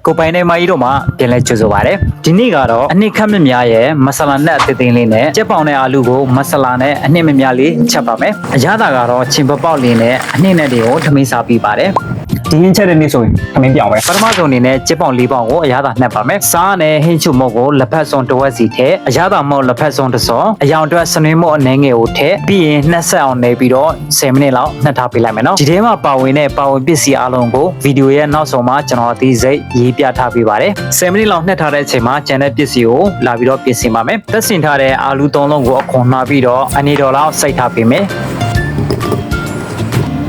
ကိုပိုင်နေမိုင်းတို့မှာပြန်လဲကြိုဆိုပါရစေဒီနေ့ကတော့အနှစ်ခတ်မများရဲ့မဆလာနဲ့အသေးသေးလေးနဲ့ကြက်ပေါင်နဲ့အာလူကိုမဆလာနဲ့အနှစ်မများလေးချက်ပါမယ်အရသာကတော့ချင်းပပေါက်လေးနဲ့အနှစ်နဲ့တွေကိုထမင်းစားပြီးပါတယ်ဒီရင်ချက်တဲ့နေ့ဆိုရင်ခမင်းပြောင်းပဲပထမဆုံးအနေနဲ့ကြက်ပေါင်၄ပေါင်ကိုအရသာနှက်ပါမယ်စားနဲ့ဟင်းချုံမုတ်ကိုလက်ဖက်စုံတစ်ဝက်စီထည့်အရသာမုတ်လက်ဖက်စုံတစ်စုံအယောင်အတွက်စနွေးမုတ်အနှဲငယ်ကိုထည့်ပြီးရင်နှက်ဆက်အောင်နေပြီးတော့10မိနစ်လောက်နှက်ထားပေးလိုက်မယ်နော်ဒီထဲမှာပါဝင်တဲ့ပါဝင်ပစ္စည်းအလုံးကိုဗီဒီယိုရဲ့နောက်ဆုံးမှာကျွန်တော်အသေးစိတ်ရေးပြထားပေးပါတယ်10မိနစ်လောက်နှက်ထားတဲ့အချိန်မှာကျန်တဲ့ပစ္စည်းကိုလာပြီးတော့ပြင်ဆင်ပါမယ်တက်ဆင်ထားတဲ့အာလူ3လုံးကိုအခွန်နှာပြီးတော့အနေတော်လောက်စိုက်ထားပေးမယ်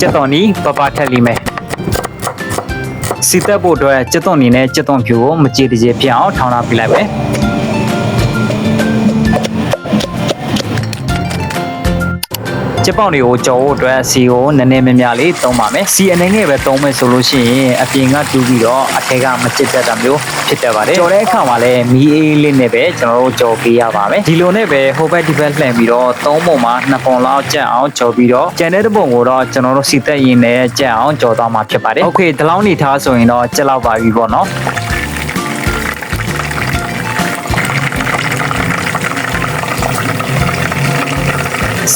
ကြက်တော်နီပပထက်လိမယ်စီတက်ဖို့အတွက်ကြက်သွန်နေနဲ့ကြက်သွန်ဖြူကိုမကြေတကြေဖြစ်အောင်ထောင်းထားပြလိုက်မယ်ကြက်ပေါင်တွေကိုကြော်ဖို့အတွက်စီကိုနည်းနည်းများများလေးသုံးပါမယ်စီအနေငယ်ပဲသုံးမယ်ဆိုလို့ရှိရင်အပြင်ကတူးပြီးတော့အထက်ကမကျစ်တတ်တာမျိုးဖြစ်တတ်ပါတယ်ကြော်တဲ့အခါမှာလည်းမီးအေးလေးနဲ့ပဲကျွန်တော်တို့ကြော်ပေးရပါမယ်ဒီလိုနဲ့ပဲဟိုဘက်ဒီဘက်လှည့်ပြီးတော့သုံးပုံမှာ2ပုံလောက်ကျက်အောင်ကြော်ပြီးတော့ကျန်တဲ့ပုံကိုတော့ကျွန်တော်တို့စီတက်ရင်နဲ့ကျက်အောင်ကြော်သွားမှာဖြစ်ပါတယ်โอเคဒီလောက်နေထားဆိုရင်တော့ကျက်လောက်ပါပြီပေါ့နော်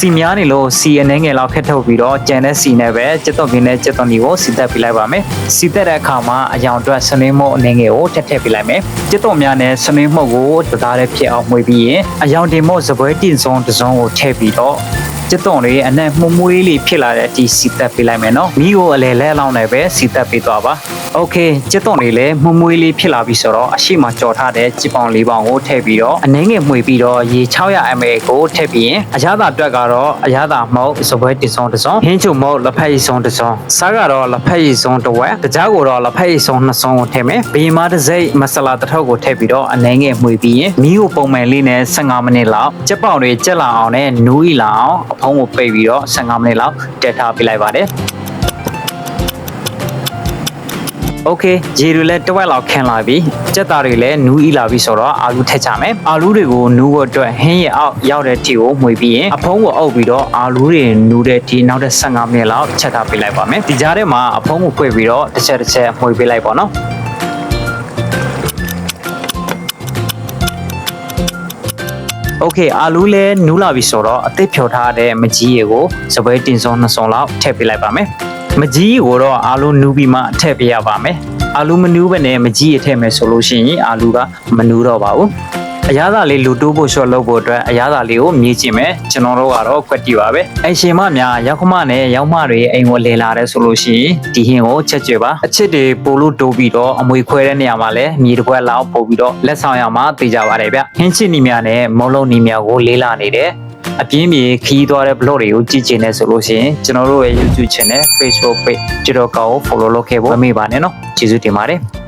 စီများနေလို့စီအနေငယ်လောက်ခက်ထုတ်ပြီးတော့ကြံတဲ့စီနဲ့ပဲကြက်သွန်ပြင်းနဲ့ကြက်သွန်ဒီကိုစီတက်ပြလိုက်ပါမယ်စီတက်တဲ့အခါမှာအယောင်အတွက်စနွေးမုတ်အနေငယ်ကိုထည့်ပြလိုက်မယ်ကြက်သွန်များနဲ့စနွေးမုတ်ကိုတသားလေးဖြစ်အောင်မှွေပြီးရင်အယောင်တင်မုတ်စပွဲတင်စုံတစ်စုံကိုထည့်ပြီးတော့ကြက်သွန်လေးအနက်မှုမွေးလေးဖြစ်လာတဲ့အထိစီတက်ပြလိုက်မယ်နော်မီးကိုအလဲလဲလောင်းနေပဲစီတက်ပြသွားပါโอเคကြက်သွန်လေးလည်းမှုမွေးလေးဖြစ်လာပြီဆိုတော့အရှိမကြော်ထားတဲ့ကြက်ပေါင်၄ပေါင်ကိုထည့်ပြီးတော့အနေငယ်မှွေပြီးတော့ရေ600 ml ကိုထည့်ပြီးရင်အရသာအတွက်ကတော့အရသာမုတ်စပွဲတင်စုံတစ်စုံဟင်းချုံမုတ်လက်ဖက်ရည်စုံတစ်စုံစားကတော့လက်ဖက်ရည်စုံတစ်ဝက်တကြားကိုတော့လက်ဖက်ရည်စုံ2စုံကိုထည့်မယ်ဘီမာတစ်စိမ့်မဆလာတစ်ထုပ်ကိုထည့်ပြီးတော့အနေငယ်မှွေပြီးရင်မီးကိုပုံမှန်လေးနဲ့15မိနစ်လောက်ကြက်ပေါင်တွေကြက်လာအောင်နဲ့နူးဤလာအောင်အဖုံးကိုပိတ်ပြီးတော့15မိနစ်လောက်တက်ထားပေးလိုက်ပါတယ်โอเคရေတွေလည်းတစ်ဝက်လောက်ခင်းလာပြီကြက်သားတွေလည်းနူးဤလာပြီဆိုတော့အာလူထည့်ချမယ်အာလူတွေကိုနူးဖို့အတွက်ဟင်းရအောက်ရောက်တဲ့ထိကိုမှွေပြီးရင်အဖုံးကိုအုပ်ပြီးတော့အာလူတွေနူးတဲ့ထိနောက်တဲ့15မိနစ်လောက်ချက်ထားပေးလိုက်ပါမယ်ဒီကြားထဲမှာအဖုံးကိုဖွင့်ပြီးတော့တစ်ချက်မှွေပေးလိုက်ပါနော်โอเคအာလူလည်းနူးလာပြီဆိုတော့အသစ်ဖြော်ထားတဲ့မကြီးရေကိုစပွဲတင်စုံ2စုံလောက်ထည့်ပေးလိုက်ပါမယ်မကြီးကိုတော့အာလူနူးပြီးမှထည့်ပေးရပါမယ်အာလူမနူးပဲနဲ့မကြီးရထည့်မယ်ဆိုလို့ရှိရင်အာလူကမနူးတော့ပါဘူးအရသာလေးလူတိုးဖို့ရှော့လုပ်ဖို့အတွက်အရသာလေးကိုမြည်ကျင်မယ်ကျွန်တော်တို့ကတော့ကွက်တီပါပဲအရှင်မများရောက်ခမနဲ့ရောက်မတွေအိမ်ကိုလဲလာတယ်ဆိုလို့ရှိရင်ဒီဟင်းကိုချက်ကျွေပါအချစ်တွေပိုလို့တိုးပြီးတော့အမွေခွဲတဲ့နေရာမှာလဲမြေတစ်ခွက်လောက်ပို့ပြီးတော့လက်ဆောင်ရမှာသိကြပါတယ်ဗျဟင်းချစ်နီများနဲ့မုံလုံးနီများကိုလေးလာနေတယ်အပြင်းပြေခီးသွားတဲ့ blog တွေကိုကြည့်ချင်တယ်ဆိုလို့ရှိရင်ကျွန်တော်တို့ရဲ့ YouTube channel Facebook page ကျွန်တော်ကို follow လုပ်ခဲ့ဖို့မမေ့ပါနဲ့နော်ကျေးဇူးတင်ပါတယ်